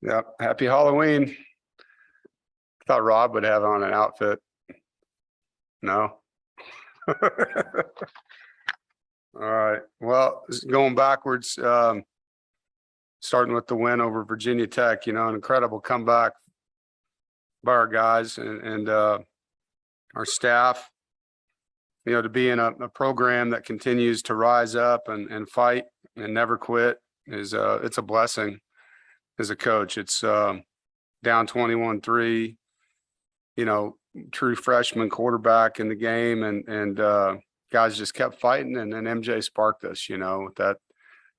Yep. Happy Halloween. Thought Rob would have on an outfit. No. All right. Well, going backwards, starting with the win over Virginia Tech, an incredible comeback by our guys and our staff, to be in a program that continues to rise up and fight and never quit is it's a blessing as a coach. It's down 21-3, true freshman quarterback in the game, and guys just kept fighting, and then MJ sparked us, with that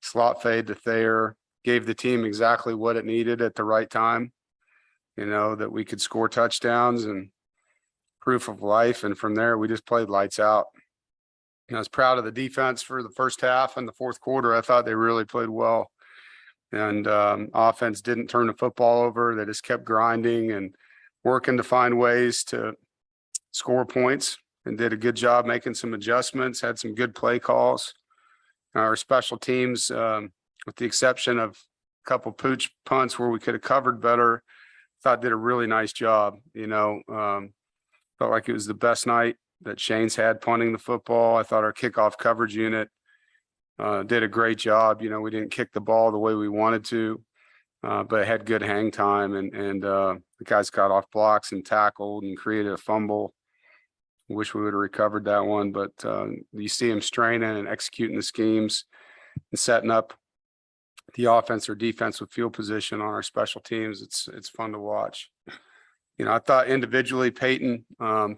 slot fade to Thayer, gave the team exactly what it needed at the right time, that we could score touchdowns and proof of life. And from there, we just played lights out. I was proud of the defense for the first half and the fourth quarter. I thought they really played well. And offense didn't turn the football over. They just kept grinding and working to find ways to score points, and did a good job making some adjustments, had some good play calls. Our special teams, with the exception of a couple pooch punts where we could have covered better, thought did a really nice job. Felt like it was the best night that Shane's had punting the football. I thought our kickoff coverage unit did a great job. We didn't kick the ball the way we wanted to, but had good hang time, and the guys got off blocks and tackled and created a fumble. Wish we would have recovered that one, but you see him straining and executing the schemes and setting up the offense or defense with field position on our special teams. It's fun to watch. I thought individually Peyton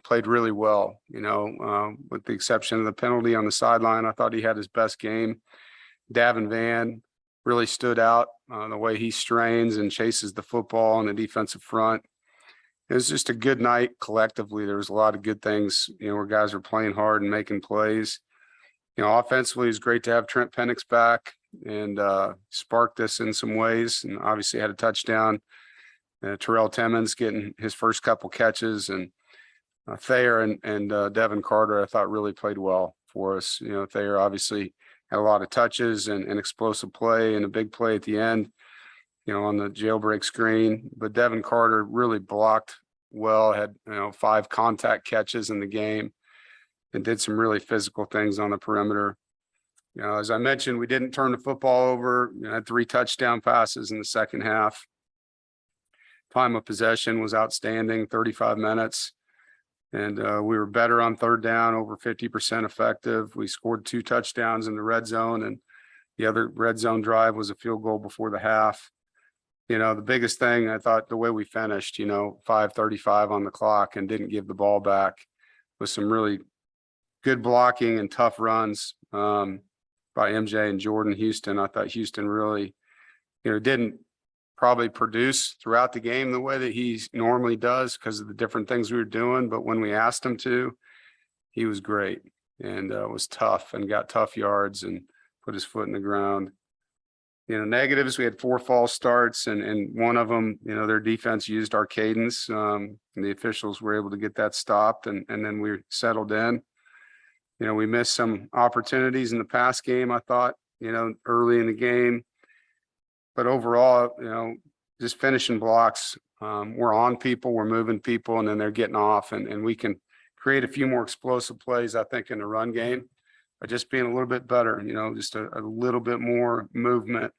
played really well, with the exception of the penalty on the sideline. I thought he had his best game. Davin Van really stood out, the way he strains and chases the football on the defensive front. It was just a good night collectively. There was a lot of good things, where guys were playing hard and making plays. Offensively, it was great to have Trent Penix back and sparked this in some ways, and obviously had a touchdown. Terrell Timmons getting his first couple catches, and Thayer and Devin Carter, I thought, really played well for us. Thayer obviously had a lot of touches and explosive play and a big play at the end, on the jailbreak screen. But Devin Carter really blocked well, had 5 contact catches in the game, and did some really physical things on the perimeter. As I mentioned, we didn't turn the football over. Had 3 touchdown passes in the second half. Time of possession was outstanding, 35 minutes. And we were better on third down, over 50% effective. We scored 2 touchdowns in the red zone, and the other red zone drive was a field goal before the half. The biggest thing, I thought, the way we finished, 5:35 on the clock and didn't give the ball back, with some really good blocking and tough runs by MJ and Jordan Houston. I thought Houston really, didn't probably produce throughout the game the way that he normally does because of the different things we were doing. But when we asked him to, he was great and was tough and got tough yards and put his foot in the ground. Negatives, we had 4 false starts, and one of them, their defense used our cadence, and the officials were able to get that stopped, and then we settled in. We missed some opportunities in the pass game, I thought, early in the game. But overall, just finishing blocks, we're on people, we're moving people, and then they're getting off, and we can create a few more explosive plays, I think, in the run game by just being a little bit better, just a little bit more movement,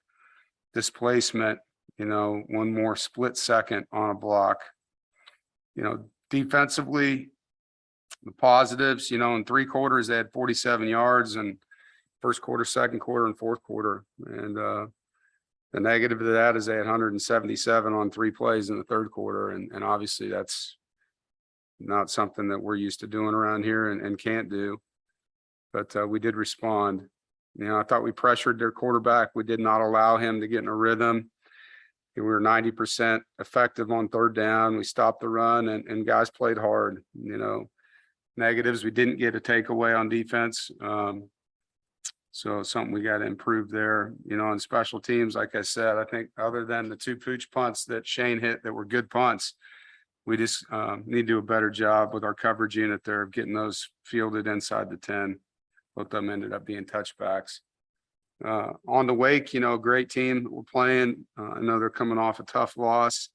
displacement, one more split second on a block. Defensively, the positives, in 3 quarters, they had 47 yards, and first quarter, second quarter, and fourth quarter. And the negative to that is they had 177 on 3 plays in the third quarter. And obviously that's not something that we're used to doing around here and can't do. But we did respond. I thought we pressured their quarterback. We did not allow him to get in a rhythm. We were 90% effective on third down. We stopped the run, and guys played hard. Negatives, we didn't get a takeaway on defense. So something we got to improve there. On special teams, like I said, I think other than the 2 pooch punts that Shane hit that were good punts, we just need to do a better job with our coverage unit there of getting those fielded inside the 10. Both of them ended up being touchbacks. On the Wake, great team we're playing. I know they're coming off a tough loss,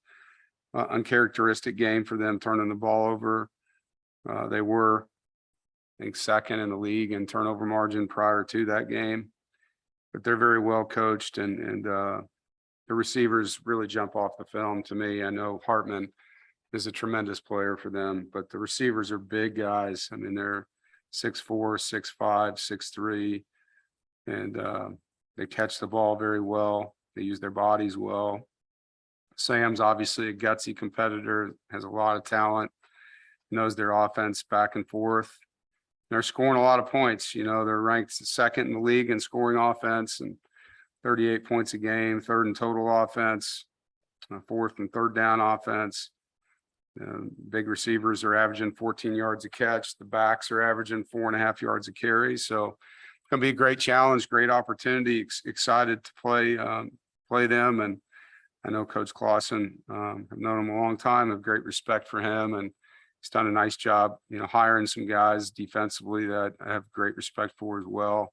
uncharacteristic game for them, turning the ball over. They were, I think, second in the league in turnover margin prior to that game, but they're very well coached, and the receivers really jump off the film to me. I know Hartman is a tremendous player for them, but the receivers are big guys. I mean, they're 6'4", 6'5", 6'3", and they catch the ball very well. They use their bodies well. Sam's obviously a gutsy competitor, has a lot of talent, knows their offense back and forth. They're scoring a lot of points. They're ranked second in the league in scoring offense and 38 points a game, third in total offense, fourth and third down offense. Big receivers are averaging 14 yards a catch. The backs are averaging 4.5 yards a carry. So it's going to be a great challenge, great opportunity. Excited to play them. And I know Coach Clausen, I've known him a long time, have great respect for him, and he's done a nice job, hiring some guys defensively that I have great respect for as well.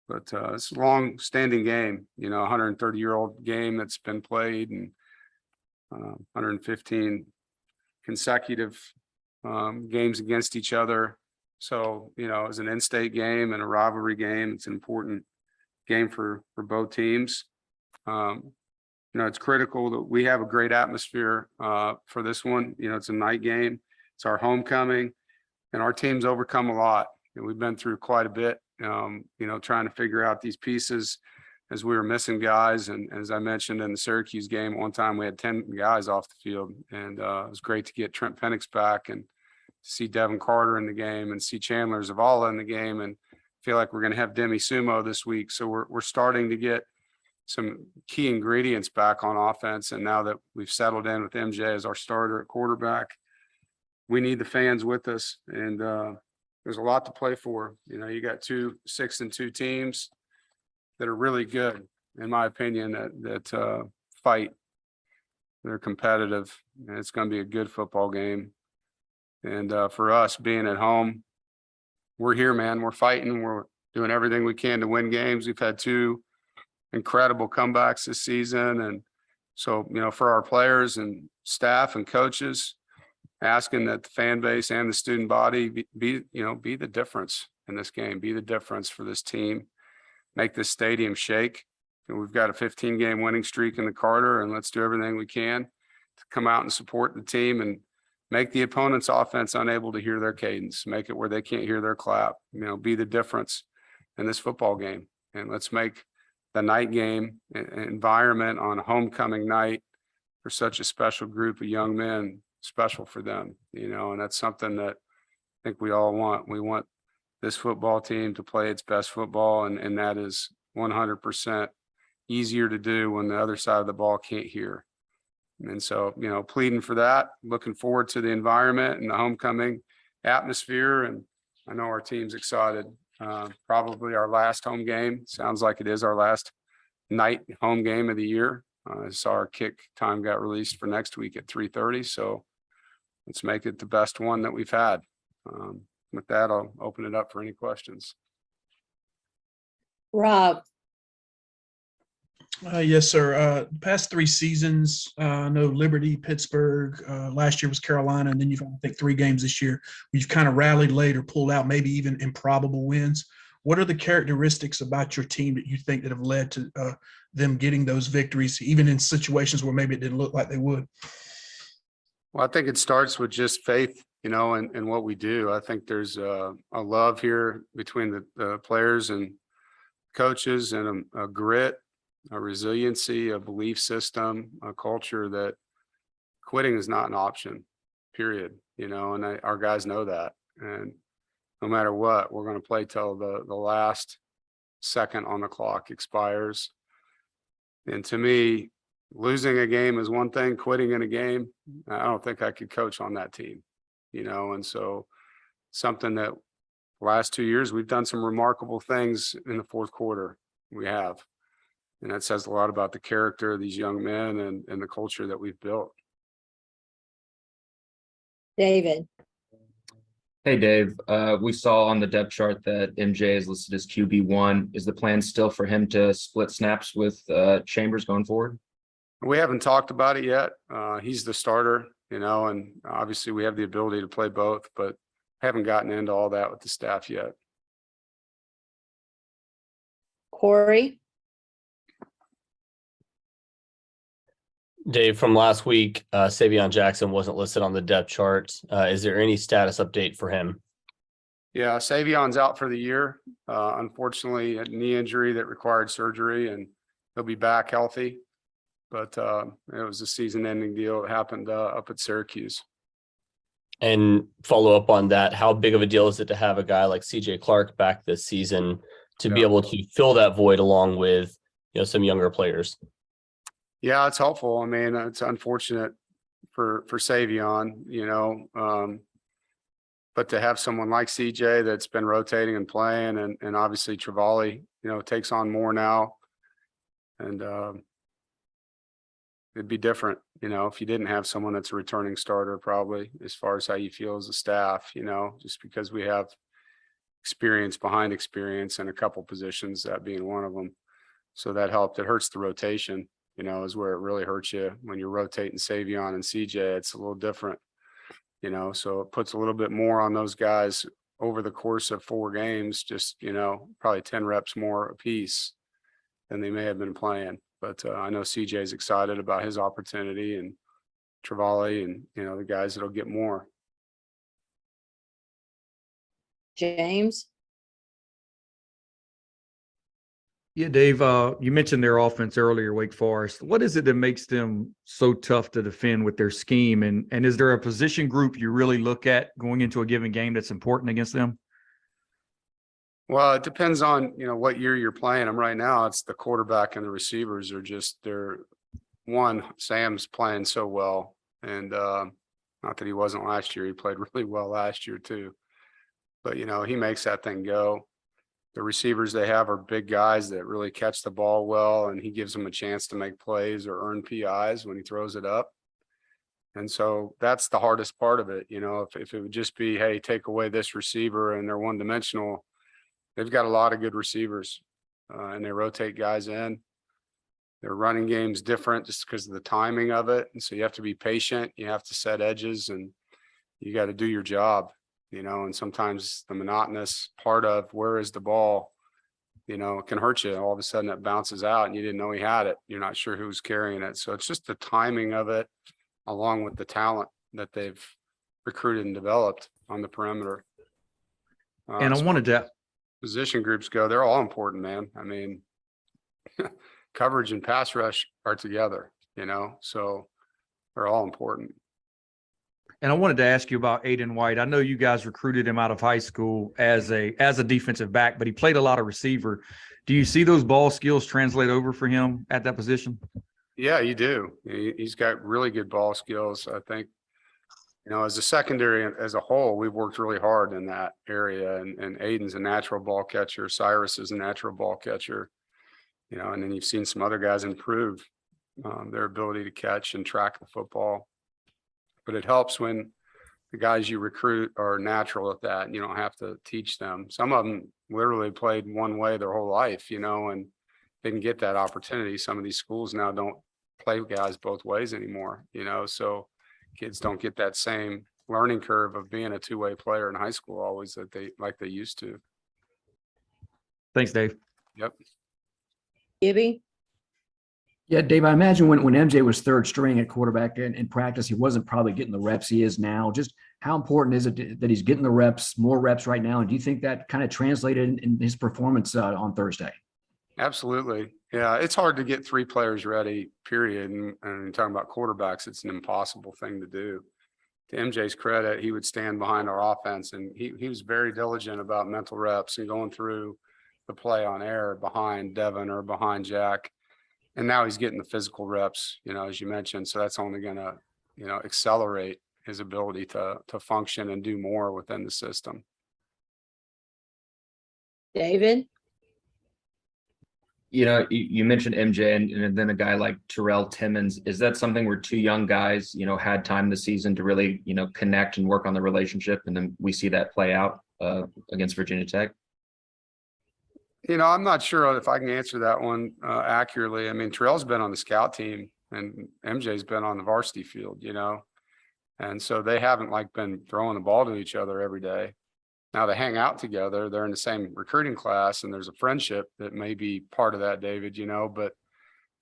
But it's a long-standing game, 130-year-old game that's been played, and 115 consecutive games against each other. So, as an in-state game and a rivalry game, it's an important game for both teams. It's critical that we have a great atmosphere for this one. It's a night game. It's our homecoming, and our team's overcome a lot. We've been through quite a bit, trying to figure out these pieces as we were missing guys. And as I mentioned in the Syracuse game, one time we had 10 guys off the field, and it was great to get Trent Penix back and see Devin Carter in the game and see Chandler Zavala in the game, and feel like we're going to have Demi Sumo this week. So we're starting to get some key ingredients back on offense. And now that we've settled in with MJ as our starter at quarterback, we need the fans with us. And there's a lot to play for. You got 2 6-2 teams that are really good, in my opinion, that fight. They're competitive, and it's going to be a good football game. And for us being at home, we're here, man. We're fighting. We're doing everything we can to win games. We've had 2 incredible comebacks this season. And so, for our players and staff and coaches, asking that the fan base and the student body be the difference in this game, be the difference for this team, make this stadium shake. We've got a 15-game winning streak in the Carter, and let's do everything we can to come out and support the team and make the opponent's offense unable to hear their cadence, make it where they can't hear their clap, be the difference in this football game. And let's make the night game environment on a homecoming night for such a special group of young men special for them, and that's something that I think we all want. We want this football team to play its best football, and that is 100% easier to do when the other side of the ball can't hear. And so, pleading for that, looking forward to the environment and the homecoming atmosphere. And I know our team's excited. Probably our last home game. Sounds like it is our last night home game of the year. I saw our kick time got released for next week at 3:30. So let's make it the best one that we've had. With that, I'll open it up for any questions. Rob. Yes, sir. The past 3 seasons, I know Liberty, Pittsburgh, last year was Carolina, and then you've, I think, 3 games this year. You've kind of rallied late or pulled out, maybe even improbable wins. What are the characteristics about your team that you think that have led to them getting those victories, even in situations where maybe it didn't look like they would? Well, I think it starts with just faith, in what we do. I think there's a love here between the players and coaches, and a grit, a resiliency, a belief system, a culture that quitting is not an option, period. And our guys know that. And no matter what, we're going to play till the last second on the clock expires. And to me, losing a game is one thing, quitting in a game, I don't think I could coach on that team, and so something that last 2 years, we've done some remarkable things in the fourth quarter. We have. And that says a lot about the character of these young men and the culture that we've built. David. Hey Dave, we saw on the depth chart that MJ is listed as QB1. Is the plan still for him to split snaps with Chambers going forward? We haven't talked about it yet. He's the starter, and obviously we have the ability to play both, but haven't gotten into all that with the staff yet. Corey, Dave, from last week, Savion Jackson wasn't listed on the depth chart. Is there any status update for him? Yeah, Savion's out for the year. Unfortunately, a knee injury that required surgery, and he'll be back healthy. But it was a season-ending deal. It happened up at Syracuse. And follow up on that, how big of a deal is it to have a guy like CJ Clark back this season to be Yeah. able to fill that void along with, some younger players? Yeah, it's helpful. I mean, it's unfortunate for Savion, but to have someone like CJ that's been rotating and playing, and obviously Travali, takes on more now, and it'd be different, if you didn't have someone that's a returning starter, probably, as far as how you feel as a staff, just because we have experience behind experience in a couple positions, that being one of them. So that helped. It hurts the rotation, is where it really hurts you when you're rotating Savion and CJ. It's a little different, so it puts a little bit more on those guys over the course of 4 games, just, probably 10 reps more apiece than they may have been playing. But I know CJ's excited about his opportunity, and Travali and, the guys that'll get more. James, Yeah, Dave, you mentioned their offense earlier, Wake Forest. What is it that makes them so tough to defend with their scheme? And is there a position group you really look at going into a given game that's important against them? Well, it depends on, what year you're playing them. Right now, it's the quarterback and the receivers are Sam's playing so well. And not that he wasn't last year. He played really well last year too. But, he makes that thing go. The receivers they have are big guys that really catch the ball well, and he gives them a chance to make plays or earn PIs when he throws it up. And so that's the hardest part of it. If it would just be, hey, take away this receiver and they're one-dimensional, they've got a lot of good receivers, and they rotate guys in. Their running game's different just because of the timing of it. And so you have to be patient. You have to set edges, and you got to do your job. And sometimes the monotonous part of where is the ball, it can hurt you. All of a sudden it bounces out and you didn't know he had it. You're not sure who's carrying it. So it's just the timing of it, along with the talent that they've recruited and developed on the perimeter. And I as wanted to position groups go, they're all important, man. I mean, coverage and pass rush are together, so they're all important. And I wanted to ask you about Aiden White. I know you guys recruited him out of high school as a defensive back, but he played a lot of receiver. Do you see those ball skills translate over for him at that position? Yeah, you do. He's got really good ball skills. I think, as a secondary as a whole, we've worked really hard in that area. And Aiden's a natural ball catcher. Cyrus is a natural ball catcher. And then you've seen some other guys improve their ability to catch and track the football. But it helps when the guys you recruit are natural at that, and you don't have to teach them. Some of them literally played one way their whole life, and didn't get that opportunity. Some of these schools now don't play guys both ways anymore, so kids don't get that same learning curve of being a two-way player in high school always that they used to. Thanks, Dave. Yep. Gibby, Yeah, Dave, I imagine when MJ was third string at quarterback in practice, he wasn't probably getting the reps he is now. Just how important is it that he's getting the reps, more reps right now? And do you think that kind of translated in his performance on Thursday? Absolutely. Yeah, it's hard to get 3 players ready, period. And talking about quarterbacks, it's an impossible thing to do. To MJ's credit, he would stand behind our offense, and he was very diligent about mental reps and going through the play on air behind Devin or behind Jack. And now he's getting the physical reps, as you mentioned. So that's only going to, accelerate his ability to function and do more within the system. David, You mentioned MJ and then a guy like Terrell Timmons. Is that something where two young guys, had time this season to really, connect and work on the relationship, and then we see that play out against Virginia Tech? I'm not sure if I can answer that one accurately. I mean, Terrell's been on the scout team and MJ's been on the varsity field, and so they haven't been throwing the ball to each other every day. Now they hang out together, they're in the same recruiting class, and there's a friendship that may be part of that, David, but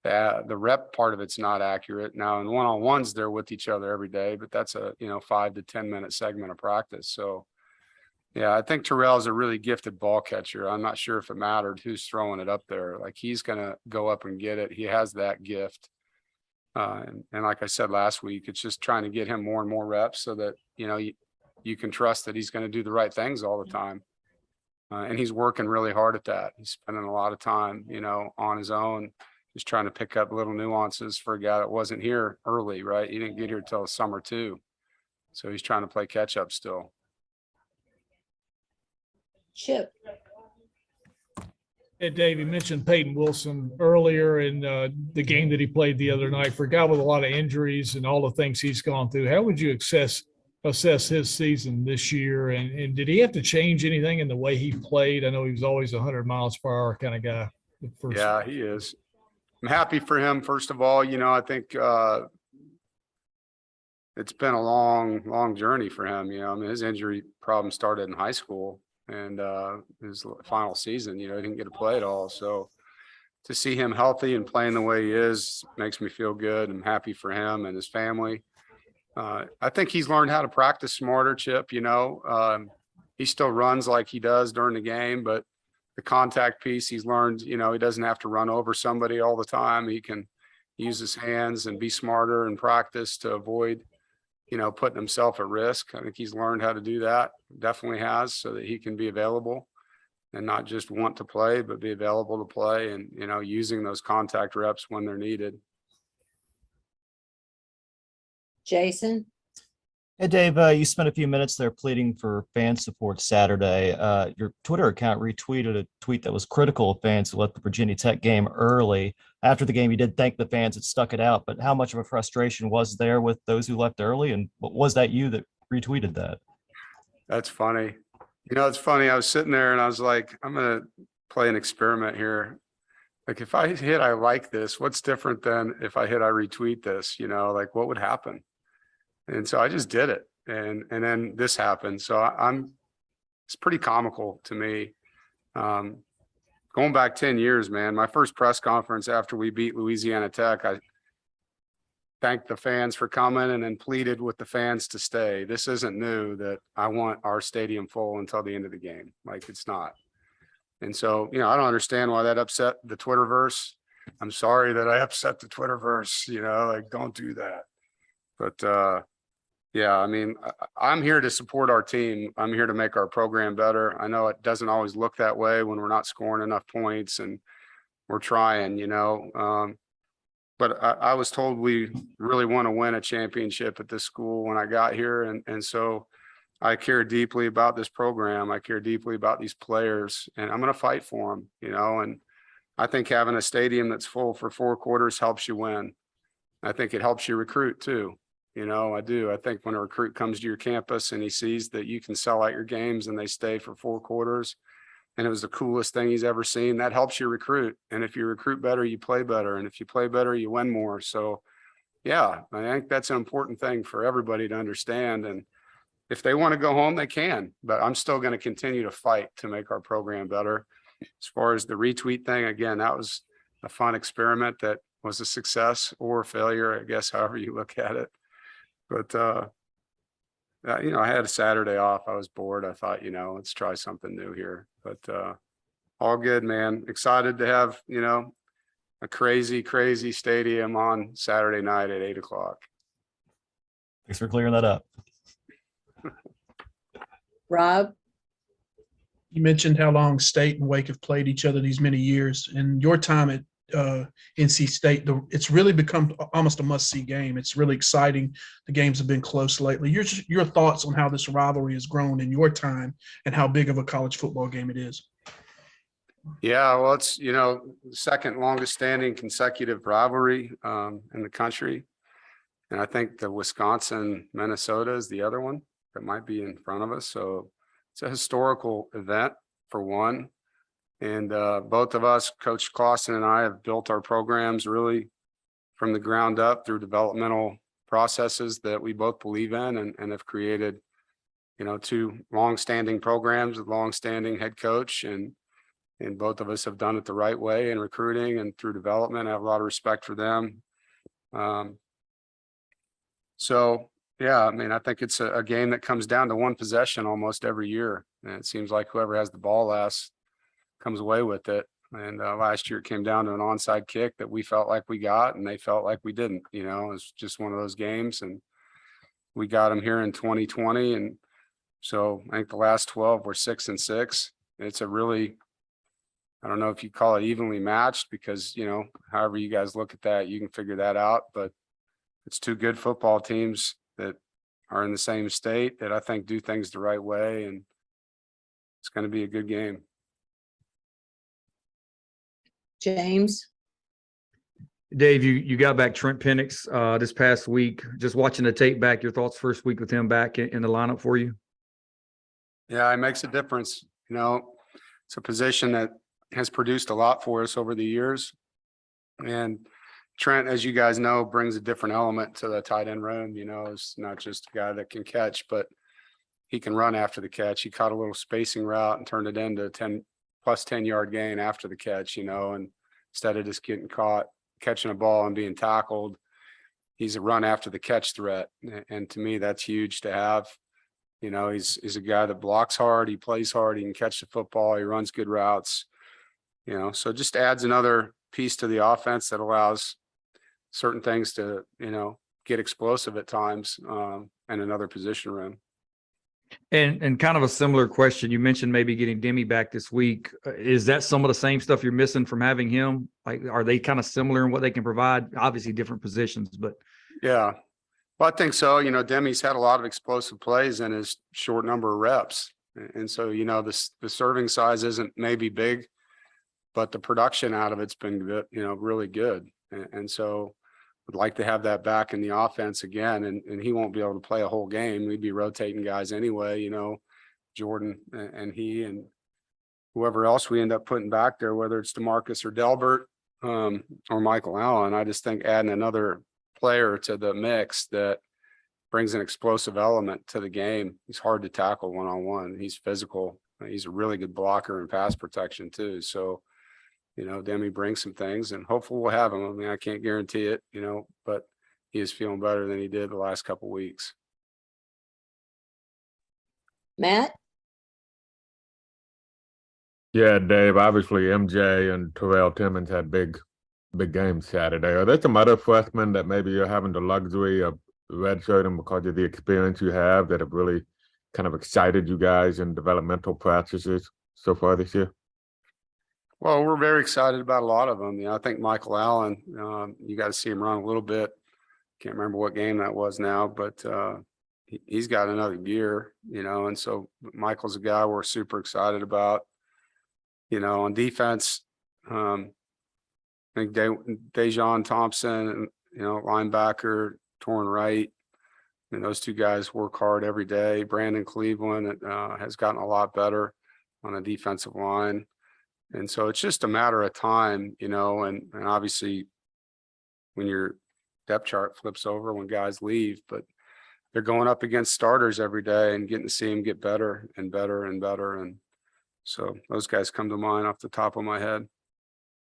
the rep part of it's not accurate. Now in one-on-ones, they're with each other every day, but that's a, 5 to 10 minute segment of practice. So yeah, I think Terrell is a really gifted ball catcher. I'm not sure if it mattered who's throwing it up there. He's going to go up and get it. He has that gift. And like I said last week, it's just trying to get him more and more reps so that, you can trust that he's going to do the right things all the time. And he's working really hard at that. He's spending a lot of time, on his own, just trying to pick up little nuances for a guy that wasn't here early, right? He didn't get here till summer too. So he's trying to play catch up still. Chip, Hey, Dave, you mentioned Peyton Wilson earlier in the game that he played the other night. For a guy with a lot of injuries and all the things he's gone through, how would you assess his season this year? And did he have to change anything in the way he played? I know he was always 100 miles per hour kind of guy. Yeah, he is. I'm happy for him. First of all, I think it's been a long journey for him. His injury problem started in high school and his final season, he didn't get to play at all. So to see him healthy and playing the way he is makes me feel good. I'm happy for him and his family. I think he's learned how to practice smarter, Chip. He still runs like he does during the game, but the contact piece he's learned, he doesn't have to run over somebody all the time. He can use his hands and be smarter in practice to avoid, putting himself at risk. I think he's learned how to do that, definitely has, so that he can be available and not just want to play, but be available to play and, using those contact reps when they're needed. Jason, Hey, Dave, you spent a few minutes there pleading for fan support Saturday. Your Twitter account retweeted a tweet that was critical of fans who left the Virginia Tech game early. After the game, you did thank the fans that stuck it out, but how much of a frustration was there with those who left early? And was that you that retweeted that? That's funny. It's funny. I was sitting there and I was like, I'm going to play an experiment here. If I hit, I like this, what's different than if I hit, I retweet this, what would happen? And so I just did it. And then this happened. So it's pretty comical to me. Going back 10 years, man, my first press conference after we beat Louisiana Tech, I thanked the fans for coming and then pleaded with the fans to stay. This isn't new that I want our stadium full until the end of the game. It's not. And so, I don't understand why that upset the Twitterverse. I'm sorry that I upset the Twitterverse, don't do that. But, yeah, I'm here to support our team. I'm here to make our program better. I know it doesn't always look that way when we're not scoring enough points and we're trying, but I was told we really want to win a championship at this school when I got here. And so I care deeply about this program. I care deeply about these players, and I'm going to fight for them, and I think having a stadium that's full for 4 quarters helps you win. I think it helps you recruit too. I do. I think when a recruit comes to your campus and he sees that you can sell out your games and they stay for 4 quarters, and it was the coolest thing he's ever seen, that helps you recruit. And if you recruit better, you play better. And if you play better, you win more. So yeah, I think that's an important thing for everybody to understand. And if they want to go home, they can, but I'm still going to continue to fight to make our program better. As far as the retweet thing, again, that was a fun experiment that was a success or a failure, I guess, however you look at it. But, I had a Saturday off. I was bored. I thought, let's try something new here. But all good, man. Excited to have, a crazy stadium on Saturday night at 8:00. Thanks for clearing that up. Rob, You mentioned how long State and Wake have played each other these many years. And your time at NC State, it's really become almost a must-see game. It's really exciting. The games have been close lately. Your thoughts on how this rivalry has grown in your time and how big of a college football game it is? Yeah, well, it's, the second longest standing consecutive rivalry in the country. And I think the Wisconsin, Minnesota is the other one that might be in front of us. So it's a historical event for one. And both of us, Coach Clausen and I, have built our programs really from the ground up through developmental processes that we both believe in, and have created, two longstanding programs with longstanding head coach, and both of us have done it the right way in recruiting and through development. I have a lot of respect for them. So yeah, I mean, I think it's a game that comes down to one possession almost every year. And it seems like whoever has the ball last comes away with it. And last year it came down to an onside kick that we felt like we got, and they felt like we didn't. It's just one of those games, and we got them here in 2020. And so I think the last 12 were 6-6. It's a really, I don't know if you call it evenly matched, because, however you guys look at that, you can figure that out. But it's two good football teams that are in the same state that I think do things the right way, and it's going to be a good game. James, Dave, you got back Trent Penix this past week. Just watching the tape back, your thoughts first week with him back in the lineup for you? Yeah, it makes a difference. It's a position that has produced a lot for us over the years. And Trent, as you guys know, brings a different element to the tight end room. It's not just a guy that can catch, but he can run after the catch. He caught a little spacing route and turned it into a 10-yard gain after the catch, and instead of just getting caught catching a ball and being tackled, he's a run after the catch threat. And to me, that's huge to have. He's a guy that blocks hard, he plays hard, he can catch the football, he runs good routes, so it just adds another piece to the offense that allows certain things to, get explosive at times, and another position room. And kind of a similar question, you mentioned maybe getting Demi back this week. Is that some of the same stuff you're missing from having him? Like, are they kind of similar in what they can provide? Obviously different positions, but. Yeah, well, I think so. Demi's had a lot of explosive plays in his short number of reps. And so, the serving size isn't maybe big, but the production out of it's been good, really good. And so would like to have that back in the offense again. And he won't be able to play a whole game. We'd be rotating guys anyway, Jordan and he and whoever else we end up putting back there, whether it's DeMarcus or Delbert or Michael Allen. I just think adding another player to the mix that brings an explosive element to the game. He's hard to tackle one-on-one. He's physical. He's a really good blocker and pass protection too. So, Demi brings some things, and hopefully we'll have him. I mean, I can't guarantee it, but he is feeling better than he did the last couple of weeks. Matt, Yeah, Dave, obviously MJ and Terrell Timmons had big games Saturday. Are there some other freshmen that maybe you're having the luxury of redshirting because of the experience you have that have really kind of excited you guys in developmental practices so far this year? Well, we're very excited about a lot of them. I think Michael Allen, you got to see him run a little bit. Can't remember what game that was now, but he's got another gear, and so Michael's a guy we're super excited about. On defense, I think Dejon Thompson, linebacker, torn right. Those two guys work hard every day. Brandon Cleveland has gotten a lot better on the defensive line. And so it's just a matter of time, and obviously when your depth chart flips over, when guys leave, but they're going up against starters every day and getting to see them get better and better and better. And so those guys come to mind off the top of my head.